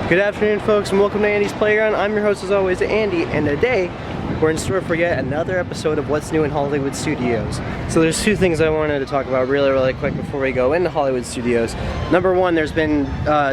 Good afternoon, folks, and welcome to Andy's Playground. I'm your host, as always, Andy, and today we're in store for yet another episode of What's New in Hollywood Studios. So there's two things I wanted to talk about really quick before we go into Hollywood Studios. Number one, there's been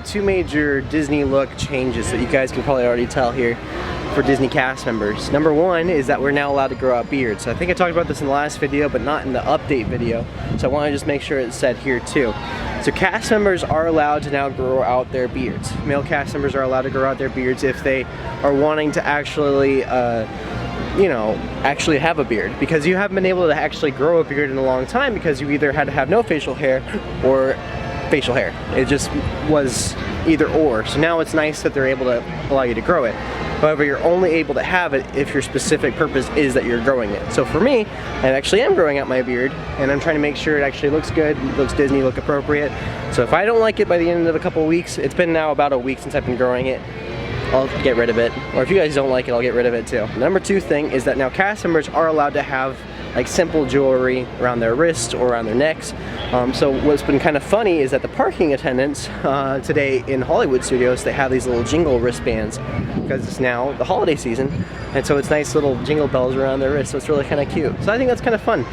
two major Disney look changes that you guys can probably already tell here for Disney cast members. Number one is that we're now allowed to grow out beards. So I think I talked about this in the last video, but not in the update video. So I want to just make sure it's said here too. So cast members are allowed to now grow out their beards. Male cast members are allowed to grow out their beards if they are wanting to actually actually have a beard, because you haven't been able to actually grow a beard in a long time because you either had to have no facial hair or facial hair. It just was either or. So now it's nice that they're able to allow you to grow it. However, you're only able to have it if your specific purpose is that you're growing it. So for me, I actually am growing out my beard, and I'm trying to make sure it actually looks good, looks Disney, look appropriate. So if I don't like it by the end of a couple weeks, it's been now about a week since I've been growing it, I'll get rid of it. Or if you guys don't like it, I'll get rid of it too. Number two thing is that now cast members are allowed to have like simple jewelry around their wrists or around their necks. So what's been kind of funny is that the parking attendants today in Hollywood Studios, they have these little jingle wristbands because it's now the holiday season, and so it's nice little jingle bells around their wrists, so it's really kind of cute. So I think that's kind of fun.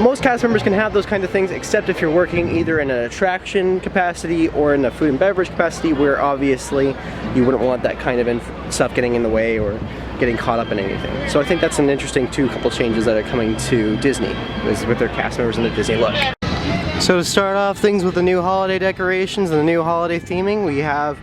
Most cast members can have those kind of things, except if you're working either in an attraction capacity or in a food and beverage capacity, where obviously you wouldn't want that kind of stuff getting in the way or getting caught up in anything. So I think that's an interesting couple changes that are coming to Disney, is with their cast members and the Disney look. So to start off things with the new holiday decorations and the new holiday theming, we have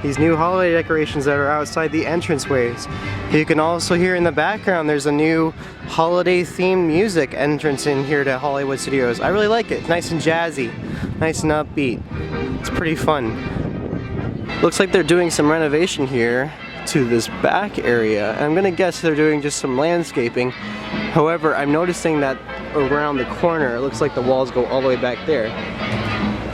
these new holiday decorations that are outside the entranceways. You can also hear in the background there's a new holiday themed music entrance in here to Hollywood Studios. I really like it. It's nice and jazzy, nice and upbeat. It's pretty fun. Looks like they're doing some renovation here to this back area. I'm gonna guess they're doing just some landscaping. However, I'm noticing that around the corner, it looks like the walls go all the way back there.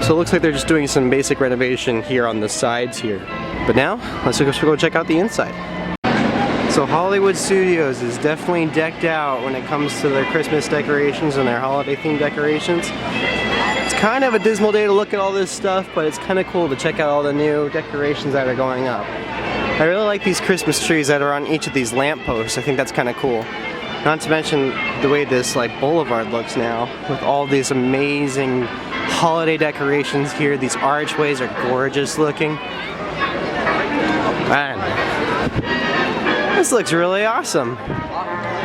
So it looks like they're just doing some basic renovation here on the sides here. But now, let's go check out the inside. So Hollywood Studios is definitely decked out when it comes to their Christmas decorations and their holiday themed decorations. It's kind of a dismal day to look at all this stuff, but it's kind of cool to check out all the new decorations that are going up. I really like these Christmas trees that are on each of these lampposts. I think that's kind of cool. Not to mention the way this like boulevard looks now, with all these amazing holiday decorations here. These archways are gorgeous looking. Man, this looks really awesome.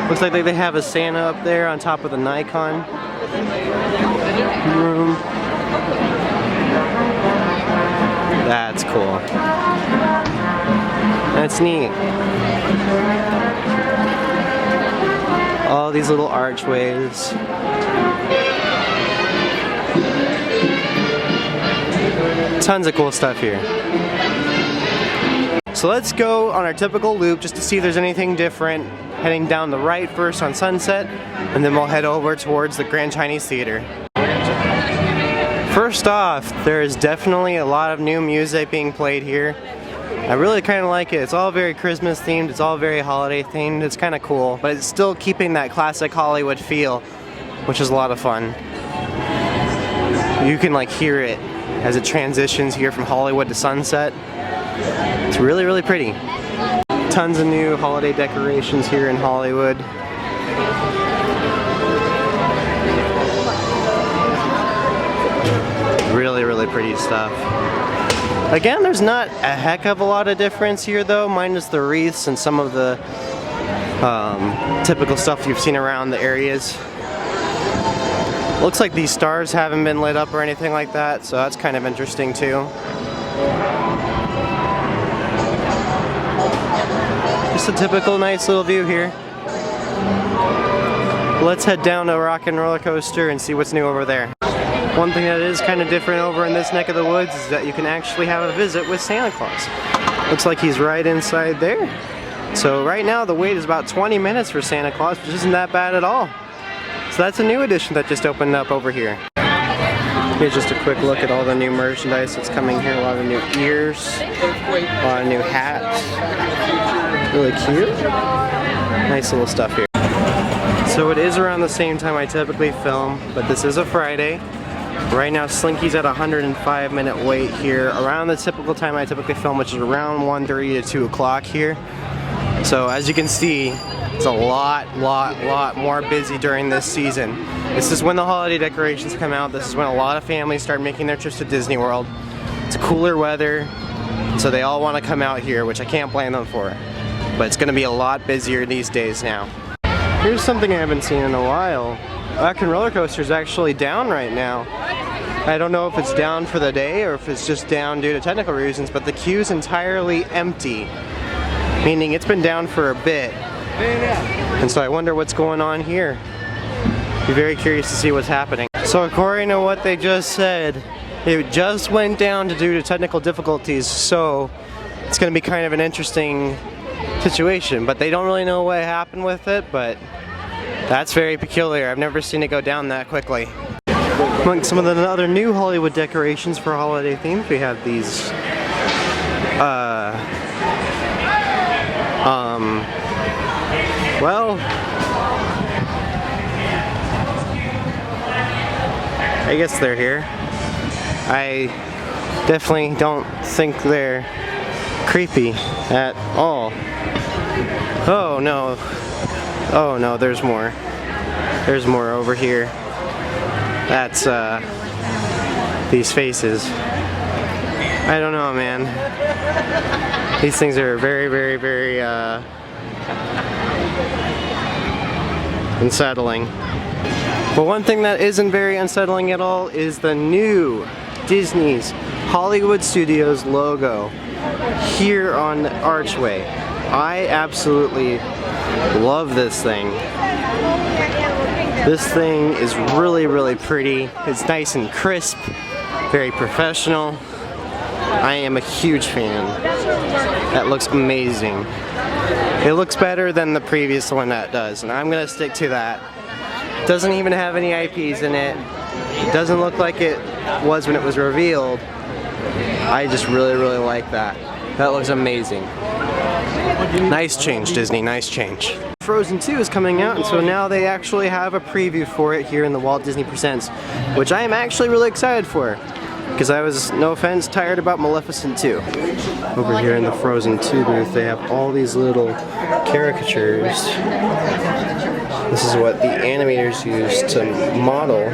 Looks like they have a Santa up there on top of the Nikon room. That's cool. That's neat. All these little archways. Tons of cool stuff here. So let's go on our typical loop just to see if there's anything different. Heading down the right first on Sunset, and then we'll head over towards the Grand Chinese Theater. First off, there is definitely a lot of new music being played here. I really kind of like it. It's all very Christmas themed, it's all very holiday themed. It's kind of cool, but it's still keeping that classic Hollywood feel, which is a lot of fun. You can like hear it as it transitions here from Hollywood to Sunset. It's really pretty. Tons of new holiday decorations here in Hollywood. Really pretty stuff. Again, there's not a heck of a lot of difference here though, minus the wreaths and some of the typical stuff you've seen around the areas. Looks like these stars haven't been lit up or anything like that, so that's kind of interesting too. Just a typical nice little view here. Let's head down to Rock and Roller Coaster and see what's new over there. One thing that is kind of different over in this neck of the woods is that you can actually have a visit with Santa Claus. Looks like he's right inside there. So right now the wait is about 20 minutes for Santa Claus, which isn't that bad at all. So that's a new addition that just opened up over here. Here's just a quick look at all the new merchandise that's coming here. A lot of new ears, a lot of new hats. Really cute. Nice little stuff here. So it is around the same time I typically film, but this is a Friday. Right now, Slinky's at a 105-minute wait here, around the typical time I typically film, which is around 1:30 to 2 o'clock here. So as you can see, it's a lot more busy during this season. This is when the holiday decorations come out. This is when a lot of families start making their trips to Disney World. It's cooler weather, so they all want to come out here, which I can't blame them for. But it's going to be a lot busier these days now. Here's something I haven't seen in a while. Rock and Roller Coaster is actually down right now. I don't know if it's down for the day or if it's just down due to technical reasons, but the queue's entirely empty. Meaning it's been down for a bit. And so I wonder what's going on here. Be very curious to see what's happening. So according to what they just said, it just went down due to technical difficulties, so it's going to be kind of an interesting situation. But they don't really know what happened with it, but that's very peculiar. I've never seen it go down that quickly. Among some of the other new Hollywood decorations for holiday themes, we have these well, I guess they're here. I definitely don't think they're creepy at all. Oh no, there's more. There's more over here. That's these faces. I don't know, man. These things are very unsettling. But one thing that isn't very unsettling at all is the new Disney's Hollywood Studios logo here on the archway. I absolutely love this thing. This thing is really pretty. It's nice and crisp, very professional. I am a huge fan. That looks amazing. It looks better than the previous one that does, and I'm gonna stick to that. Doesn't even have any IPs in it. It doesn't look like it was when it was revealed. I just really like that. That looks amazing. Nice change, Disney, nice change. Frozen 2 is coming out, and so now they actually have a preview for it here in the Walt Disney Presents, which I am actually really excited for, because I was, no offense, tired about Maleficent 2. Over here in the Frozen 2 booth, they have all these little caricatures. This is what the animators use to model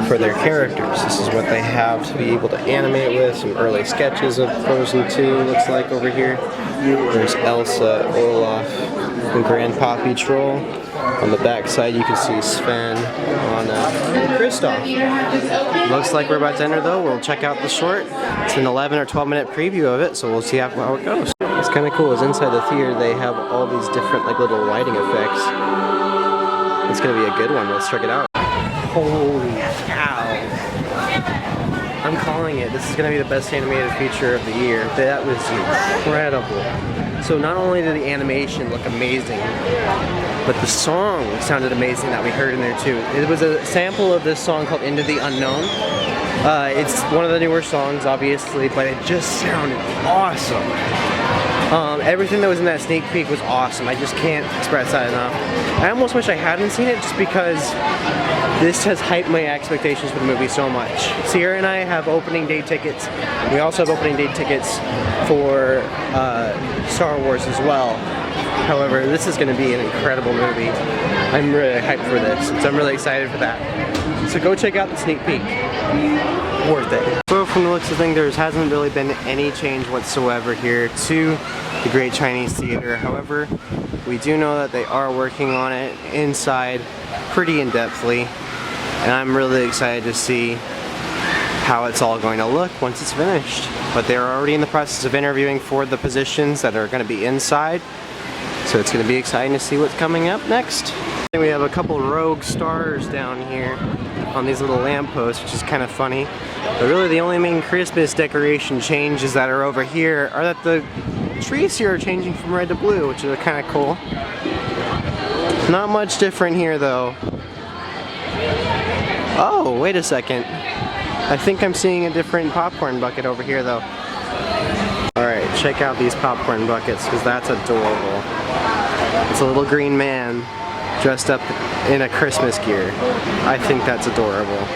for their characters. This is what they have to be able to animate with. Some early sketches of Frozen 2 looks like over here. There's Elsa, Olaf, and Grandpappy Troll. On the back side you can see Sven, Anna, and Kristoff. Looks like we're about to enter though. We'll check out the short. It's an 11 or 12 minute preview of it, so we'll see how it goes. It's kind of cool is inside the theater they have all these different like little lighting effects. It's gonna be a good one. Let's check it out. Holy cow. I'm calling it. This is gonna be the best animated feature of the year. That was incredible. So not only did the animation look amazing, but the song sounded amazing that we heard in there too. It was a sample of this song called Into the Unknown. It's one of the newer songs, obviously, but it just sounded awesome. Everything that was in that sneak peek was awesome. I just can't express that enough. I almost wish I hadn't seen it just because this has hyped my expectations for the movie so much. Sierra and I have opening day tickets. We also have opening day tickets for Star Wars as well. However, this is going to be an incredible movie. I'm really hyped for this, so I'm really excited for that. So go check out the sneak peek. Worth it. So from the looks of things, there hasn't really been any change whatsoever here to the Great Chinese Theater. However, we do know that they are working on it inside pretty in-depthly, and I'm really excited to see how it's all going to look once it's finished. But they're already in the process of interviewing for the positions that are going to be inside, so it's going to be exciting to see what's coming up next. We have a couple rogue stars down here on these little lampposts, which is kind of funny. But really the only main Christmas decoration changes that are over here are that the trees here are changing from red to blue, which is kind of cool. Not much different here though. Oh, wait a second. I think I'm seeing a different popcorn bucket over here though. Alright, check out these popcorn buckets, because that's adorable. It's a little green man dressed up in a Christmas gear. I think that's adorable.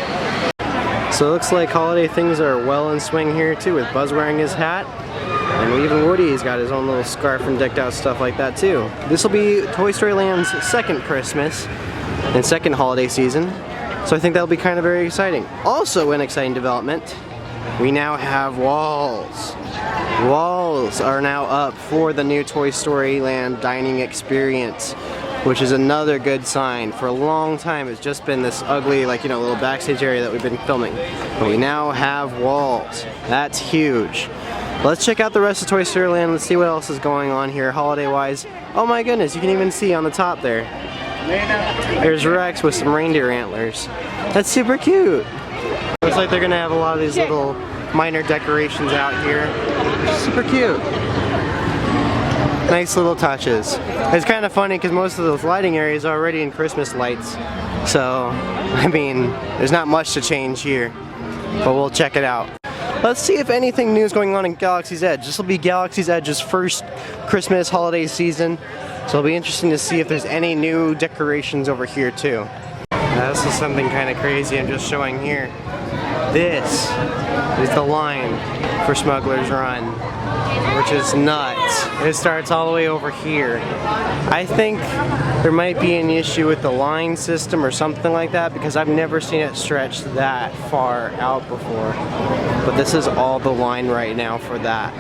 So it looks like holiday things are well in swing here too, with Buzz wearing his hat. And even Woody's got his own little scarf and decked out stuff like that too. This will be Toy Story Land's second Christmas and second holiday season. So I think that'll be kind of very exciting. Also an exciting development, we now have walls. Walls are now up for the new Toy Story Land dining experience, which is another good sign. For a long time it's just been this ugly, like, you know, little backstage area that we've been filming. But we now have walls. That's huge. Let's check out the rest of Toy Story Land. Let's see what else is going on here holiday wise. Oh my goodness, you can even see on the top there. There's Rex with some reindeer antlers. That's super cute. Looks like they're gonna have a lot of these little minor decorations out here. Super cute. Nice little touches. It's kind of funny because most of those lighting areas are already in Christmas lights. So, I mean, there's not much to change here. But we'll check it out. Let's see if anything new is going on in Galaxy's Edge. This will be Galaxy's Edge's first Christmas holiday season. So it'll be interesting to see if there's any new decorations over here too. Now, this is something kind of crazy I'm just showing here. This is the line for Smuggler's Run, which is nuts. It starts all the way over here. I think there might be an issue with the line system or something like that, because I've never seen it stretch that far out before. But this is all the line right now for that.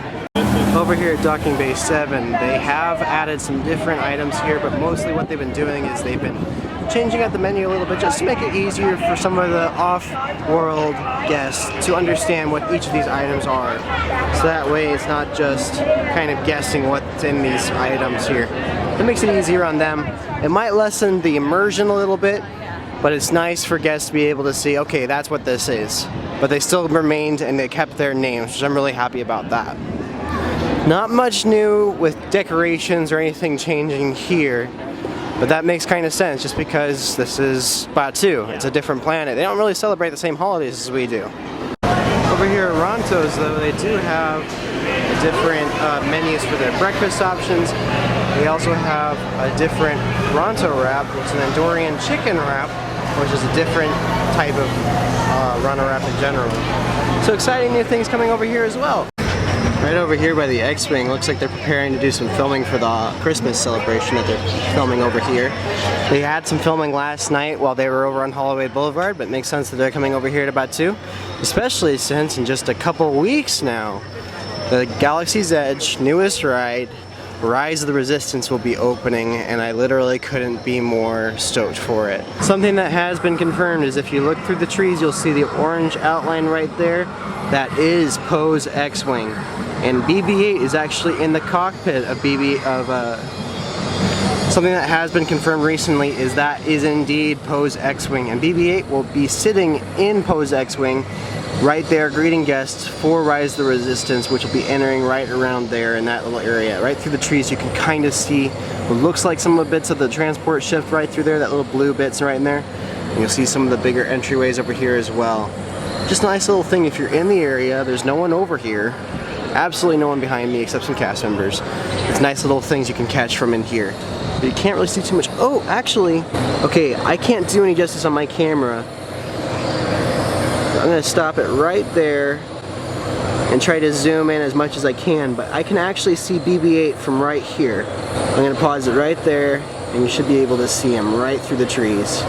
Over here at Docking Bay 7, they have added some different items here, but mostly what they've been doing is they've been changing out the menu a little bit just to make it easier for some of the off-world guests to understand what each of these items are. So that way it's not just kind of guessing what's in these items here. It makes it easier on them. It might lessen the immersion a little bit, but it's nice for guests to be able to see, okay, that's what this is. But they still remained and they kept their names, which I'm really happy about that. Not much new with decorations or anything changing here, but that makes kind of sense just because this is Batu. It's a different planet. They don't really celebrate the same holidays as we do. Over here at Ronto's though, they do have different menus for their breakfast options. They also have a different Ronto wrap, which is an Andorian chicken wrap, which is a different type of Ronto wrap in general. So exciting new things coming over here as well. Right over here by the X-Wing, looks like they're preparing to do some filming for the Christmas celebration that they're filming over here. They had some filming last night while they were over on Holloway Boulevard, but it makes sense that they're coming over here to Batu, especially since in just a couple weeks now, the Galaxy's Edge newest ride, Rise of the Resistance, will be opening, and I literally couldn't be more stoked for it. Something that has been confirmed is if you look through the trees, you'll see the orange outline right there. That is Poe's X-Wing, and BB-8 is actually in the cockpit of something that has been confirmed recently is that is indeed Poe's X-Wing, and BB-8 will be sitting in Poe's X-Wing right there greeting guests for Rise of the Resistance, which will be entering right around there in that little area. Right through the trees you can kind of see what looks like some of the bits of the transport shift right through there, that little blue bits right in there. And you'll see some of the bigger entryways over here as well. Just a nice little thing if you're in the area. There's no one over here. Absolutely no one behind me except some cast members. It's nice little things you can catch from in here. But you can't really see too much. Oh, actually, okay, I can't do any justice on my camera. I'm gonna stop it right there and try to zoom in as much as I can, but I can actually see BB-8 from right here. I'm gonna pause it right there, and you should be able to see him right through the trees.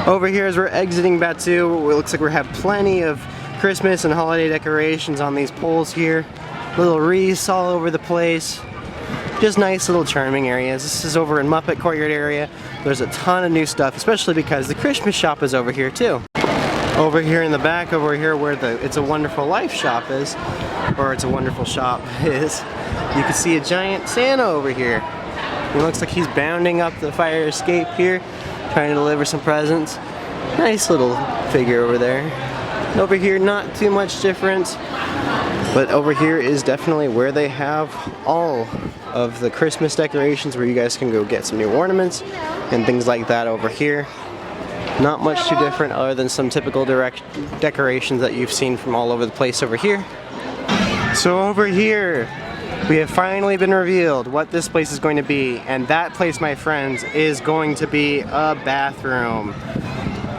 Over here as we're exiting Batu, it looks like we have plenty of Christmas and holiday decorations on these poles here. Little wreaths all over the place. Just nice little charming areas. This is over in Muppet Courtyard area. There's a ton of new stuff, especially because the Christmas shop is over here too. Over here in the back, over here where the It's a Wonderful Life shop is, or It's a Wonderful Shop is, you can see a giant Santa over here. It looks like he's bounding up the fire escape here, trying to deliver some presents. Nice little figure over there. Over here, not too much difference, but over here is definitely where they have all of the Christmas decorations, where you guys can go get some new ornaments and things like that over here. Not much too different other than some typical decorations that you've seen from all over the place over here. So over here, we have finally been revealed what this place is going to be, and that place, my friends, is going to be a bathroom.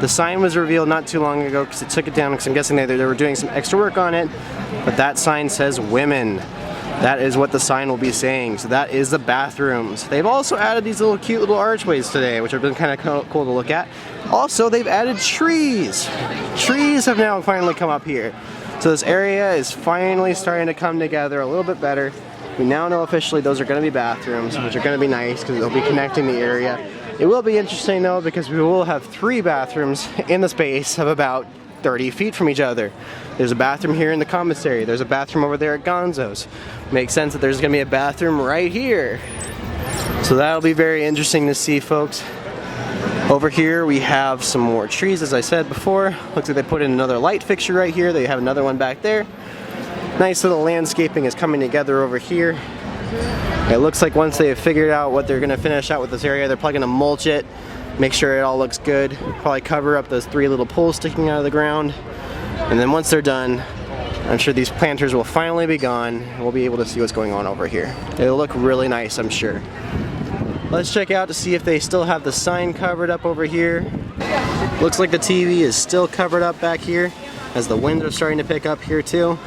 The sign was revealed not too long ago because it took it down because I'm guessing they were doing some extra work on it. But that sign says women. That is what the sign will be saying. So that is the bathrooms. They've also added these little cute little archways today, which have been kind of cool to look at. Also, they've added trees. Trees have now finally come up here. So this area is finally starting to come together a little bit better. We now know officially those are going to be bathrooms, which are going to be nice because they'll be connecting the area. It will be interesting though because we will have 3 bathrooms in the space of about 30 feet from each other. There's a bathroom here in the commissary. There's a bathroom over there at Gonzo's. Makes sense that there's going to be a bathroom right here. So that'll be very interesting to see, folks. Over here we have some more trees, as I said before. Looks like they put in another light fixture right here. They have another one back there. Nice little landscaping is coming together over here. It looks like once they have figured out what they're going to finish out with this area, they're probably going to mulch it, make sure it all looks good, probably cover up those 3 little poles sticking out of the ground. And then once they're done, I'm sure these planters will finally be gone and we'll be able to see what's going on over here. It'll look really nice, I'm sure. Let's check out to see if they still have the sign covered up over here. Looks like the TV is still covered up back here as the wind is starting to pick up here too.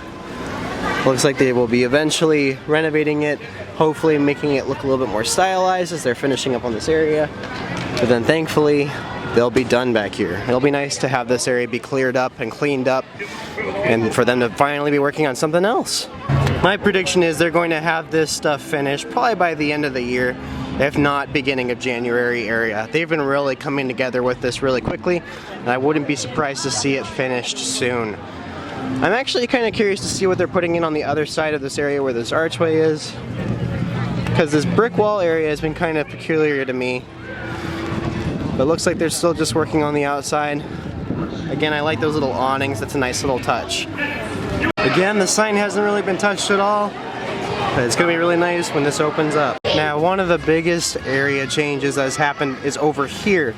Looks like they will be eventually renovating it, hopefully making it look a little bit more stylized as they're finishing up on this area. But then thankfully, they'll be done back here. It'll be nice to have this area be cleared up and cleaned up and for them to finally be working on something else. My prediction is they're going to have this stuff finished probably by the end of the year, if not beginning of January area. They've been really coming together with this really quickly, and I wouldn't be surprised to see it finished soon. I'm actually kind of curious to see what they're putting in on the other side of this area where this archway is, because this brick wall area has been kind of peculiar to me. But it looks like they're still just working on the outside. Again, I like those little awnings. That's a nice little touch. Again, the sign hasn't really been touched at all, but it's going to be really nice when this opens up. Now, one of the biggest area changes that has happened is over here,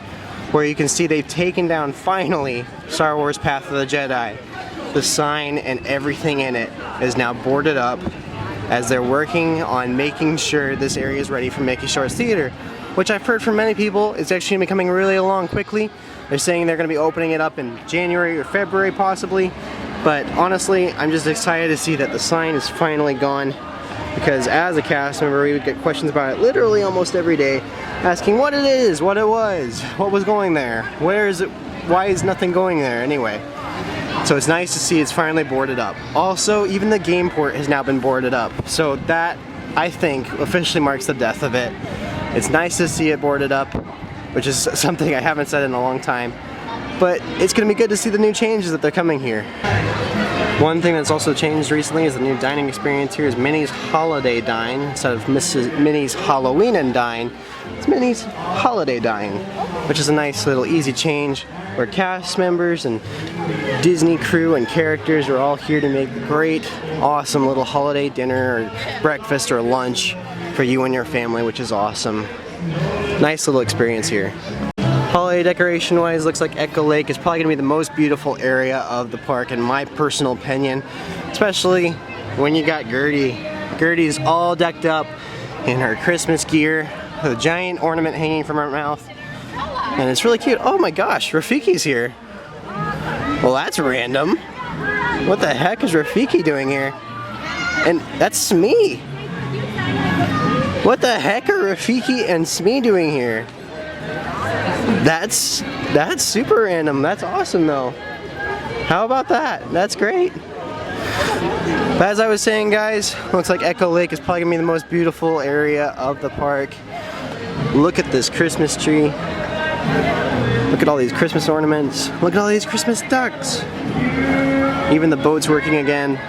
where you can see they've taken down, finally, Star Wars Path of the Jedi. The sign and everything in it is now boarded up as they're working on making sure this area is ready for Mickey Shorts Theater, which I've heard from many people is actually going to be coming really along quickly. They're saying they're going to be opening it up in January or February possibly, but honestly, I'm just excited to see that the sign is finally gone, because as a cast member, we would get questions about it literally almost every day, asking what it is, what it was, what was going there, where is it, why is nothing going there anyway. So it's nice to see it's finally boarded up. Also, even the game port has now been boarded up. So that, I think, officially marks the death of it. It's nice to see it boarded up, which is something I haven't said in a long time. But it's going to be good to see the new changes that they're coming here. One thing that's also changed recently is the new dining experience here is Minnie's Holiday Dine. Instead of Minnie's Halloween and Dine, it's Minnie's Holiday Dine, which is a nice little easy change where cast members and Disney crew and characters are all here to make a great, awesome little holiday dinner or breakfast or lunch for you and your family, which is awesome. Nice little experience here. Holiday decoration wise, looks like Echo Lake is probably going to be the most beautiful area of the park in my personal opinion, especially when you got Gertie. Gertie's all decked up in her Christmas gear with a giant ornament hanging from her mouth, and it's really cute. Oh my gosh, Rafiki's here. Well, that's random. What the heck is Rafiki doing here? And that's Smee. What the heck are Rafiki and Smee doing here? That's super random. That's awesome though. How about that? That's great. But as I was saying, guys, looks like Echo Lake is probably gonna be the most beautiful area of the park. Look at this Christmas tree. Look at all these Christmas ornaments. Look at all these Christmas ducks. Even the boat's working again.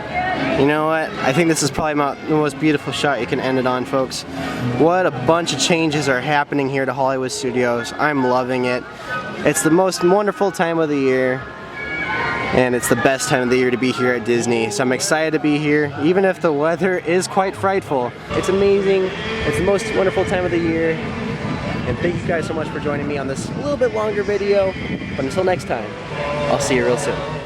You know what? I think this is probably the most beautiful shot you can end it on, folks. What a bunch of changes are happening here to Hollywood Studios. I'm loving it. It's the most wonderful time of the year, and it's the best time of the year to be here at Disney. So I'm excited to be here, even if the weather is quite frightful. It's amazing. It's the most wonderful time of the year. And thank you guys so much for joining me on this a little bit longer video. But until next time, I'll see you real soon.